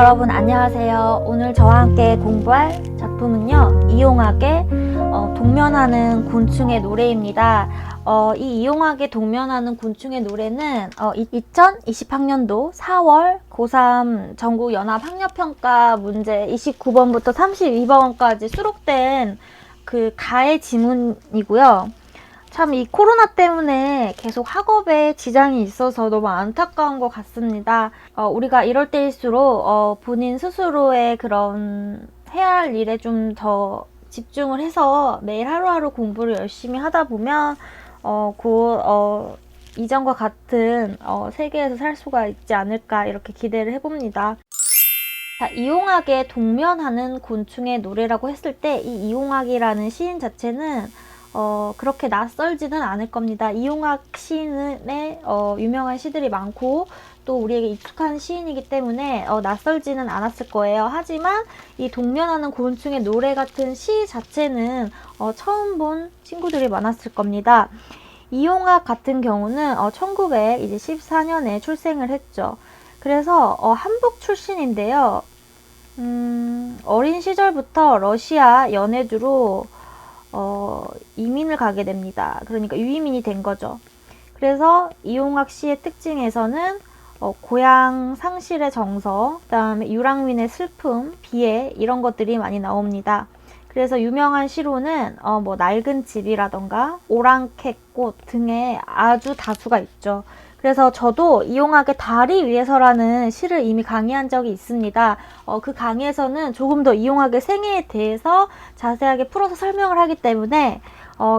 여러분 안녕하세요. 오늘 저와 함께 공부할 작품은요, 이용학의 동면하는 곤충의 노래입니다. 이 이용학의 동면하는 곤충의 노래는 2020학년도 4월 고3 전국 연합 학력평가 문제 29번부터 32번까지 수록된 그 가의 지문이고요. 참 이 코로나 때문에 계속 학업에 지장이 있어서 너무 안타까운 것 같습니다. 우리가 이럴 때일수록 본인 스스로의 그런 해야 할 일에 좀 더 집중을 해서 매일 하루하루 공부를 열심히 하다 보면 곧 이전과 같은 세계에서 살 수가 있지 않을까 이렇게 기대를 해봅니다. 자, 이용학의 동면하는 곤충의 노래라고 했을 때 이 이용학이라는 시인 자체는 그렇게 낯설지는 않을 겁니다. 이용학 시인의 유명한 시들이 많고 또 우리에게 익숙한 시인이기 때문에 낯설지는 않았을 거예요. 하지만 이 동면하는 곤충의 노래 같은 시 자체는 처음 본 친구들이 많았을 겁니다. 이용학 같은 경우는 1914년에 출생을 했죠. 그래서 한국 출신인데요. 어린 시절부터 러시아 연해주로 이민을 가게 됩니다. 그러니까 유이민이 된 거죠. 그래서 이용학 씨의 특징에서는 고향 상실의 정서, 그 다음에 유랑민의 슬픔, 비애 이런 것들이 많이 나옵니다. 그래서 유명한 시로는 뭐 낡은 집이라던가 오랑캐꽃 등의 아주 다수가 있죠. 그래서 저도 이용학의 달이 위해서라는 시를 이미 강의한 적이 있습니다. 그 강의에서는 조금 더 이용학의 생애에 대해서 자세하게 풀어서 설명을 하기 때문에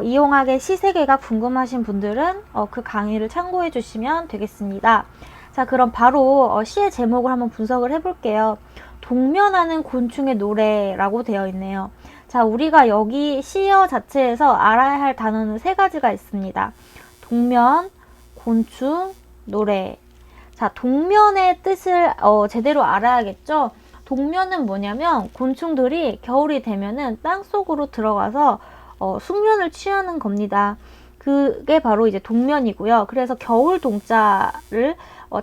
이용학의 시 세계가 궁금하신 분들은 그 강의를 참고해 주시면 되겠습니다. 자, 그럼 바로 시의 제목을 한번 분석을 해볼게요. 동면하는 곤충의 노래라고 되어 있네요. 자, 우리가 여기 시어 자체에서 알아야 할 단어는 세 가지가 있습니다. 동면, 곤충, 노래. 자, 동면의 뜻을 제대로 알아야겠죠? 동면은 뭐냐면 곤충들이 겨울이 되면은 땅속으로 들어가서 숙면을 취하는 겁니다. 그게 바로 이제 동면이고요. 그래서 겨울 동자를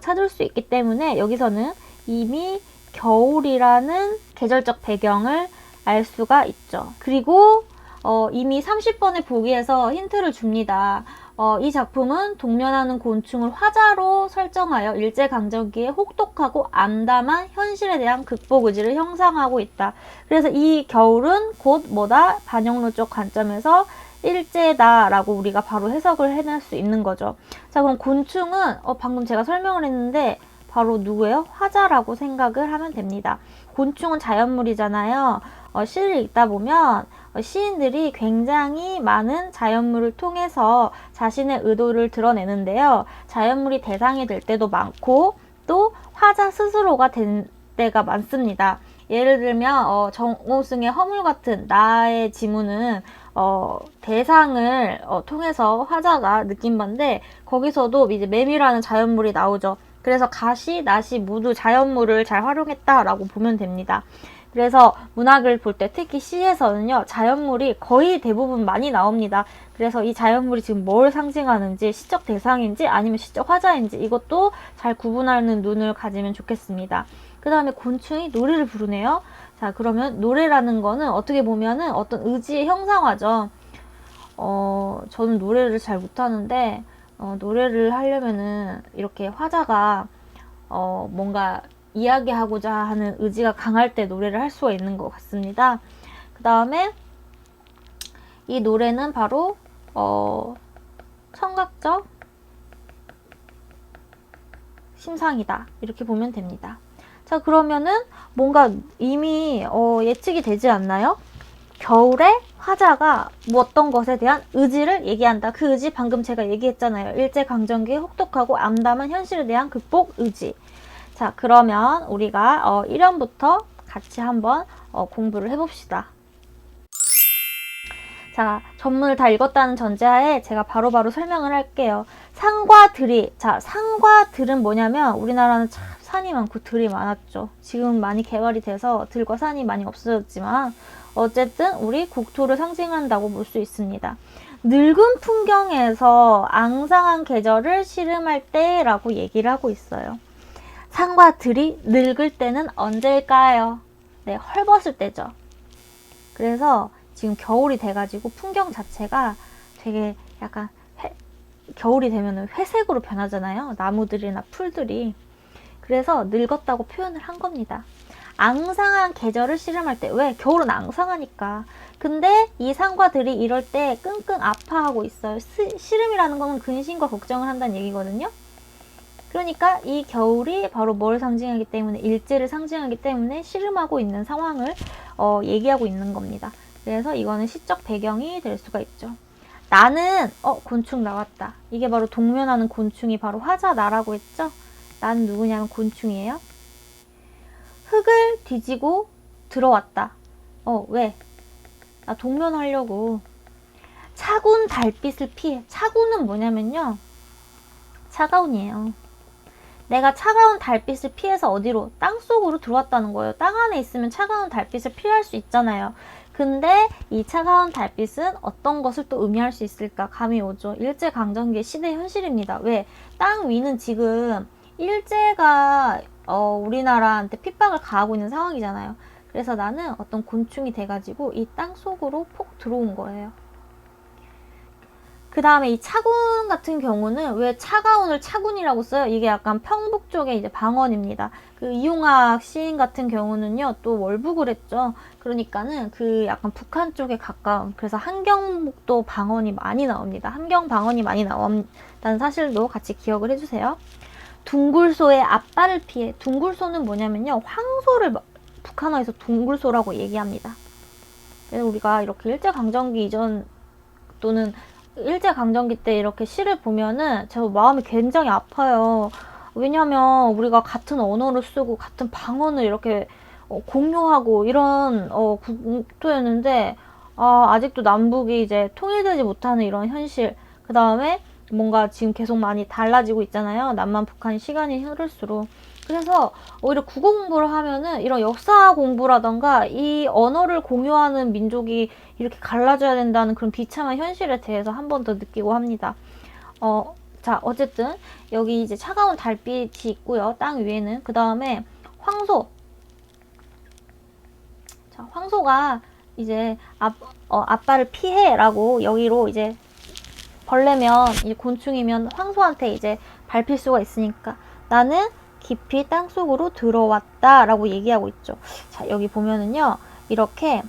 찾을 수 있기 때문에 여기서는 이미 겨울이라는 계절적 배경을 알 수가 있죠. 그리고 이미 30번의 보기에서 힌트를 줍니다. 이 작품은 동면하는 곤충을 화자로 설정하여 일제강점기에 혹독하고 암담한 현실에 대한 극복 의지를 형상하고 있다. 그래서 이 겨울은 곧 뭐다? 반영론적 관점에서 일제다라고 우리가 바로 해석을 해낼 수 있는 거죠. 자, 그럼 곤충은 방금 제가 설명을 했는데 바로 누구예요? 화자라고 생각을 하면 됩니다. 곤충은 자연물이잖아요. 시를 읽다 보면 시인들이 굉장히 많은 자연물을 통해서 자신의 의도를 드러내는데요. 자연물이 대상이 될 때도 많고 또 화자 스스로가 된 때가 많습니다. 예를 들면 정오승의 허물 같은 나의 지문은 대상을 통해서 화자가 느낀 건데 거기서도 이제 매미라는 자연물이 나오죠. 그래서 가시, 나시 모두 자연물을 잘 활용했다라고 보면 됩니다. 그래서 문학을 볼 때 특히 시에서는요, 자연물이 거의 대부분 많이 나옵니다. 그래서 이 자연물이 지금 뭘 상징하는지, 시적 대상인지 아니면 시적 화자인지 이것도 잘 구분하는 눈을 가지면 좋겠습니다. 그 다음에 곤충이 노래를 부르네요. 자, 그러면 노래라는 거는 어떻게 보면은 어떤 의지의 형상화죠. 저는 노래를 잘 못하는데 노래를 하려면은 이렇게 화자가 뭔가 이야기하고자 하는 의지가 강할 때 노래를 할 수가 있는 것 같습니다. 그 다음에 이 노래는 바로 청각적 심상이다 이렇게 보면 됩니다. 자, 그러면은 뭔가 이미 예측이 되지 않나요? 겨울에 화자가 어떤 것에 대한 의지를 얘기한다. 그 의지 방금 제가 얘기했잖아요. 일제강점기에 혹독하고 암담한 현실에 대한 극복 의지. 자, 그러면 우리가 1연부터 같이 한번 공부를 해봅시다. 자, 전문을 다 읽었다는 전제하에 제가 바로바로 설명을 할게요. 산과 들이. 자, 산과 들은 뭐냐면 우리나라는 참 산이 많고 들이 많았죠. 지금 많이 개발이 돼서 들과 산이 많이 없어졌지만 어쨌든 우리 국토를 상징한다고 볼 수 있습니다. 늙은 풍경에서 앙상한 계절을 씨름할 때라고 얘기를 하고 있어요. 산과 들이 늙을 때는 언제일까요? 네, 헐벗을 때죠. 그래서 지금 겨울이 돼가지고 풍경 자체가 되게 약간 겨울이 되면 회색으로 변하잖아요. 나무들이나 풀들이. 그래서 늙었다고 표현을 한 겁니다. 앙상한 계절을 씨름할 때, 왜? 겨울은 앙상하니까. 근데 이 산과 들이 이럴 때 끙끙 아파하고 있어요. 씨름이라는 건 근심과 걱정을 한다는 얘기거든요. 그러니까 이 겨울이 바로 뭘 상징하기 때문에, 일제를 상징하기 때문에 씨름하고 있는 상황을 얘기하고 있는 겁니다. 그래서 이거는 시적 배경이 될 수가 있죠. 나는 곤충 나왔다. 이게 바로 동면하는 곤충이 바로 화자나라고 했죠. 나는 누구냐면 곤충이에요. 흙을 뒤지고 들어왔다. 왜? 나 동면하려고. 차군 달빛을 피해. 차군은 뭐냐면요, 차가운이에요. 내가 차가운 달빛을 피해서 어디로? 땅속으로 들어왔다는 거예요. 땅 안에 있으면 차가운 달빛을 피할 수 있잖아요. 근데 이 차가운 달빛은 어떤 것을 또 의미할 수 있을까? 감이 오죠. 일제강점기의 시대 현실입니다. 왜? 땅 위는 지금 일제가 우리나라한테 핍박을 가하고 있는 상황이잖아요. 그래서 나는 어떤 곤충이 돼가지고 이 땅 속으로 폭 들어온 거예요. 그 다음에 이 차군 같은 경우는 왜 차가운을 차군이라고 써요? 이게 약간 평북 쪽의 이제 방언입니다. 그 이용학 시인 같은 경우는요, 또 월북을 했죠. 그러니까는 그 약간 북한 쪽에 가까운, 그래서 함경북도 방언이 많이 나옵니다. 함경 방언이 많이 나온다는 사실도 같이 기억을 해주세요. 둥굴소의 앞발을 피해. 둥굴소는 뭐냐면요, 황소를 북한어에서 둥굴소라고 얘기합니다. 그래서 우리가 이렇게 일제강점기 이전 또는 일제강점기 때 이렇게 시를 보면은 저 마음이 굉장히 아파요. 왜냐면 우리가 같은 언어를 쓰고 같은 방언을 이렇게 공유하고 이런 국토였는데, 아직도 남북이 이제 통일되지 못하는 이런 현실, 그 다음에 뭔가 지금 계속 많이 달라지고 있잖아요. 남만 북한 시간이 흐를수록. 그래서 오히려 국어 공부를 하면은 이런 역사 공부라던가 이 언어를 공유하는 민족이 이렇게 갈라져야 된다는 그런 비참한 현실에 대해서 한 번 더 느끼고 합니다. 자, 어쨌든 여기 이제 차가운 달빛이 있고요. 땅 위에는. 그 다음에 황소. 자, 황소가 이제 아빠를 피해라고 여기로 이제 벌레면 이 곤충이면 황소한테 이제 밟힐 수가 있으니까 나는 깊이 땅속으로 들어왔다 라고 얘기하고 있죠. 자, 여기 보면은요, 이렇게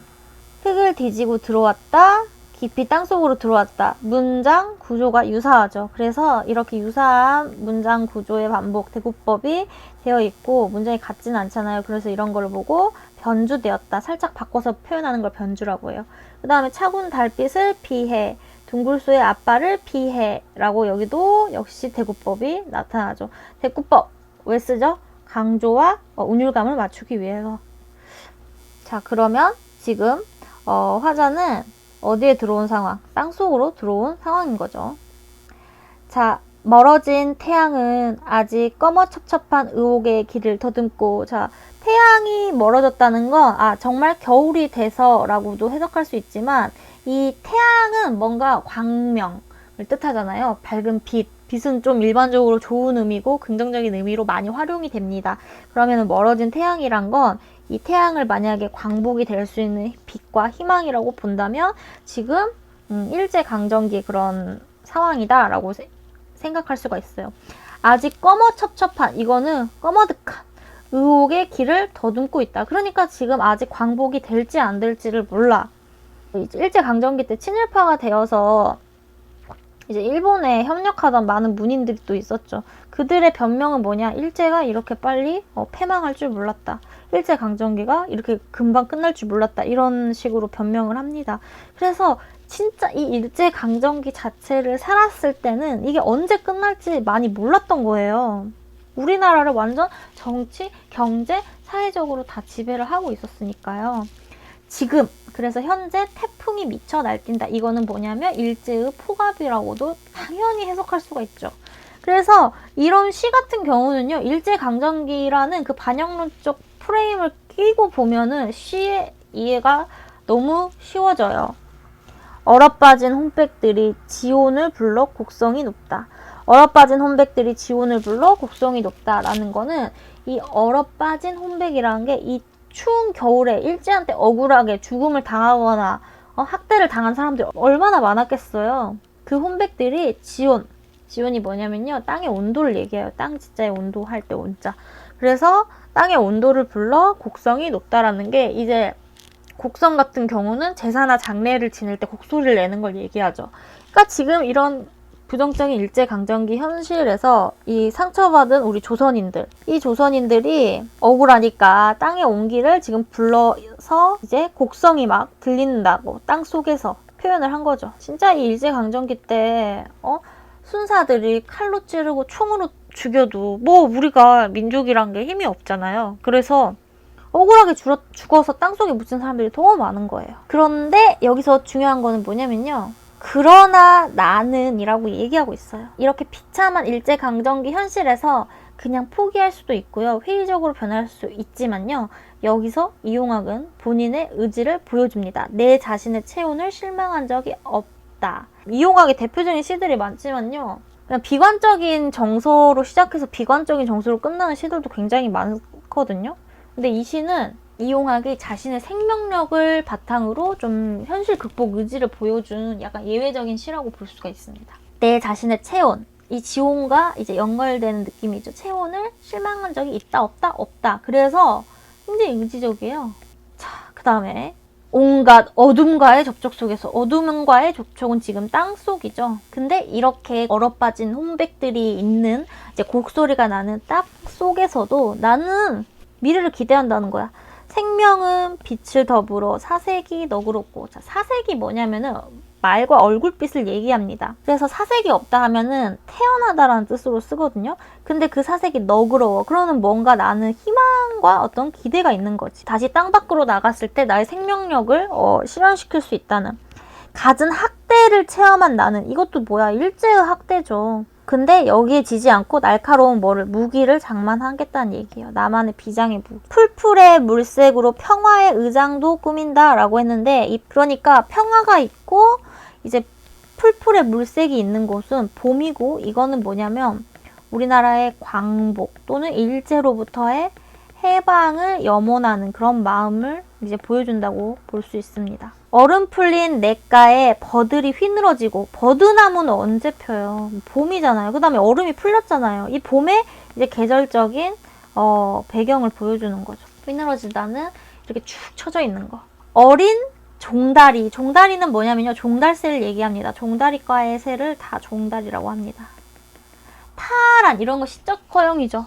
흙을 뒤지고 들어왔다, 깊이 땅속으로 들어왔다. 문장 구조가 유사하죠. 그래서 이렇게 유사한 문장 구조의 반복, 대구법이 되어 있고 문장이 같지는 않잖아요. 그래서 이런 걸 보고 변주되었다, 살짝 바꿔서 표현하는 걸 변주라고 해요. 그 다음에 차군 달빛을 피해, 둥굴소의 앞발을 피해 라고 여기도 역시 대구법이 나타나죠. 대구법 왜 쓰죠? 강조와 운율감을 맞추기 위해서. 자, 그러면 지금 화자는 어디에 들어온 상황? 땅속으로 들어온 상황인 거죠. 자, 멀어진 태양은 아직 꺼머첩첩한 의혹의 길을 더듬고. 자, 태양이 멀어졌다는 건 정말 겨울이 돼서라고도 해석할 수 있지만, 이 태양은 뭔가 광명을 뜻하잖아요. 밝은 빛. 빛은 좀 일반적으로 좋은 의미고 긍정적인 의미로 많이 활용이 됩니다. 그러면 멀어진 태양이란 건 이 태양을 만약에 광복이 될 수 있는 빛과 희망이라고 본다면 지금 일제강점기 그런 상황이다 라고 생각할 수가 있어요. 아직 꺼머첩첩한, 이거는 꺼머득한 의혹의 길을 더듬고 있다. 그러니까 지금 아직 광복이 될지 안 될지를 몰라. 일제강점기 때 친일파가 되어서 이제 일본에 협력하던 많은 문인들이 또 있었죠. 그들의 변명은 뭐냐? 일제가 이렇게 빨리 패망할 줄 몰랐다. 일제강점기가 이렇게 금방 끝날 줄 몰랐다. 이런 식으로 변명을 합니다. 그래서 진짜 이 일제강점기 자체를 살았을 때는 이게 언제 끝날지 많이 몰랐던 거예요. 우리나라를 완전 정치, 경제, 사회적으로 다 지배를 하고 있었으니까요. 지금 그래서 현재 태풍이 미쳐 날뛴다. 이거는 뭐냐면 일제의 포갑이라고도 당연히 해석할 수가 있죠. 그래서 이런 시 같은 경우는요, 일제강점기라는 그 반영론적 프레임을 끼고 보면은 시의 이해가 너무 쉬워져요. 얼어빠진 홍백들이 지온을 불러 곡성이 높다. 얼어빠진 혼백들이 지온을 불러 곡성이 높다라는 거는 이 얼어빠진 혼백이라는 게 이 추운 겨울에 일제한테 억울하게 죽음을 당하거나 학대를 당한 사람들이 얼마나 많았겠어요. 그 혼백들이 지온이 뭐냐면요, 땅의 온도를 얘기해요. 땅 지자의 온도 할 때 온자. 그래서 땅의 온도를 불러 곡성이 높다라는 게, 이제 곡성 같은 경우는 제사나 장례를 지낼 때 곡소리를 내는 걸 얘기하죠. 그러니까 지금 이런 부정적인 일제강점기 현실에서 이 상처받은 우리 조선인들, 이 조선인들이 억울하니까 땅의 온기를 지금 불러서 이제 곡성이 막 들린다고 땅 속에서 표현을 한 거죠. 진짜 이 일제강점기 때 순사들이 칼로 찌르고 총으로 죽여도 뭐 우리가 민족이란 게 힘이 없잖아요. 그래서 억울하게 죽어서 땅속에 묻힌 사람들이 너무 많은 거예요. 그런데 여기서 중요한 거는 뭐냐면요, 그러나 나는 이라고 얘기하고 있어요. 이렇게 비참한 일제강점기 현실에서 그냥 포기할 수도 있고요, 회의적으로 변할 수 있지만요, 여기서 이용학은 본인의 의지를 보여줍니다. 내 자신의 체온을 실망한 적이 없다. 이용학의 대표적인 시들이 많지만요, 그냥 비관적인 정서로 시작해서 비관적인 정서로 끝나는 시들도 굉장히 많거든요. 근데 이 시는 이용학이 자신의 생명력을 바탕으로 좀 현실 극복 의지를 보여준 약간 예외적인 시라고 볼 수가 있습니다. 내 자신의 체온, 이 지온과 이제 연결되는 느낌이죠. 체온을 실망한 적이 있다, 없다, 없다. 그래서 굉장히 의지적이에요. 자, 그 다음에 온갖 어둠과의 접촉 속에서, 어둠과의 접촉은 지금 땅 속이죠. 근데 이렇게 얼어빠진 혼백들이 있는 이제 곡소리가 나는 땅 속에서도 나는 미래를 기대한다는 거야. 생명은 빛을 더불어 사색이 너그럽고. 자, 사색이 뭐냐면은 말과 얼굴빛을 얘기합니다. 그래서 사색이 없다 하면은 태어나다라는 뜻으로 쓰거든요. 근데 그 사색이 너그러워. 그러면 뭔가 나는 희망과 어떤 기대가 있는 거지. 다시 땅 밖으로 나갔을 때 나의 생명력을 실현시킬 수 있다는. 갖은 학대를 체험한 나는, 이것도 뭐야, 일제의 학대죠. 근데 여기에 지지 않고 날카로운 무기를 장만하겠다는 얘기예요. 나만의 비장의 무기. 풀풀의 물색으로 평화의 의장도 꾸민다 라고 했는데, 그러니까 평화가 있고 이제 풀풀의 물색이 있는 곳은 봄이고, 이거는 뭐냐면 우리나라의 광복 또는 일제로부터의 해방을 염원하는 그런 마음을 이제 보여준다고 볼 수 있습니다. 얼음 풀린 냇가에 버들이 휘늘어지고. 버드나무는 언제 펴요? 봄이잖아요. 그 다음에 얼음이 풀렸잖아요. 이 봄에 이제 계절적인 배경을 보여주는 거죠. 휘늘어지다는 이렇게 축 처져 있는 거. 어린 종다리. 종다리는 뭐냐면요, 종달새를 얘기합니다. 종다리과의 새를 다 종다리라고 합니다. 파란, 이런 거 시적 허용이죠.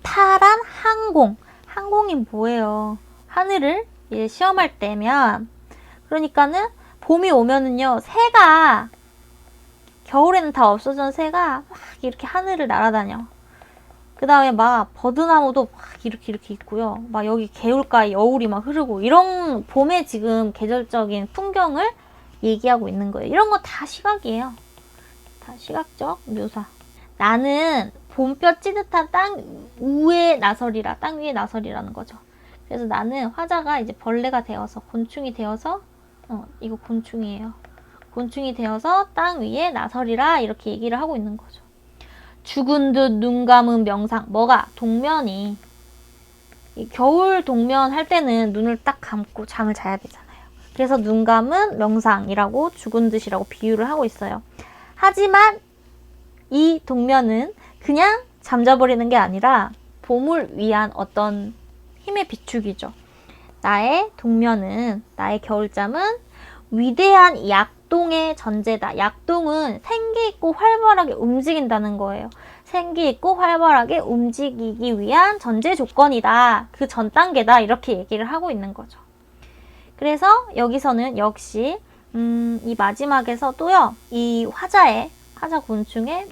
파란 항공. 항공이 뭐예요? 하늘을 이제 시험할 때면, 그러니까는 봄이 오면은요, 새가, 겨울에는 다 없어진 새가 막 이렇게 하늘을 날아다녀. 그 다음에 막 버드나무도 막 이렇게 있고요. 막 여기 개울가에 여울이 막 흐르고, 이런 봄의 지금 계절적인 풍경을 얘기하고 있는 거예요. 이런 거 다 시각이에요. 다 시각적 묘사. 나는 봄볕 찌듯한 땅 위에 나설이라, 땅 위에 나설이라는 거죠. 그래서 나는 화자가 이제 벌레가 되어서, 곤충이 되어서, 이거 곤충이에요. 곤충이 되어서 땅 위에 나설이라, 이렇게 얘기를 하고 있는 거죠. 죽은 듯 눈 감은 명상. 뭐가? 동면이. 이 겨울 동면 할 때는 눈을 딱 감고 잠을 자야 되잖아요. 그래서 눈 감은 명상이라고, 죽은 듯이라고 비유를 하고 있어요. 하지만 이 동면은 그냥 잠자버리는 게 아니라 봄을 위한 어떤 힘의 비축이죠. 나의 동면은, 나의 겨울잠은 위대한 약동의 전제다. 약동은 생기있고 활발하게 움직인다는 거예요. 생기있고 활발하게 움직이기 위한 전제 조건이다. 그 전 단계다. 이렇게 얘기를 하고 있는 거죠. 그래서 여기서는 역시 이 마지막에서도요, 이 화자 곤충의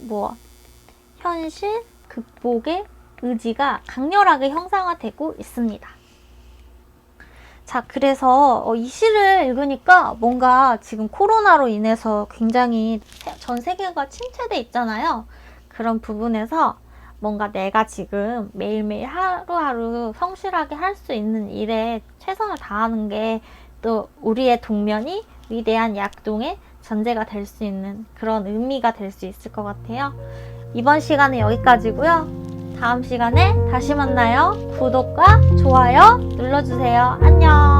현실 극복의 의지가 강렬하게 형상화되고 있습니다. 자, 그래서 이 시를 읽으니까 뭔가 지금 코로나로 인해서 굉장히 전 세계가 침체돼 있잖아요. 그런 부분에서 뭔가 내가 지금 매일매일 하루하루 성실하게 할 수 있는 일에 최선을 다하는 게 또 우리의 동면이 위대한 약동의 전제가 될 수 있는 그런 의미가 될 수 있을 것 같아요. 이번 시간은 여기까지고요. 다음 시간에 다시 만나요. 구독과 좋아요 눌러주세요. 안녕.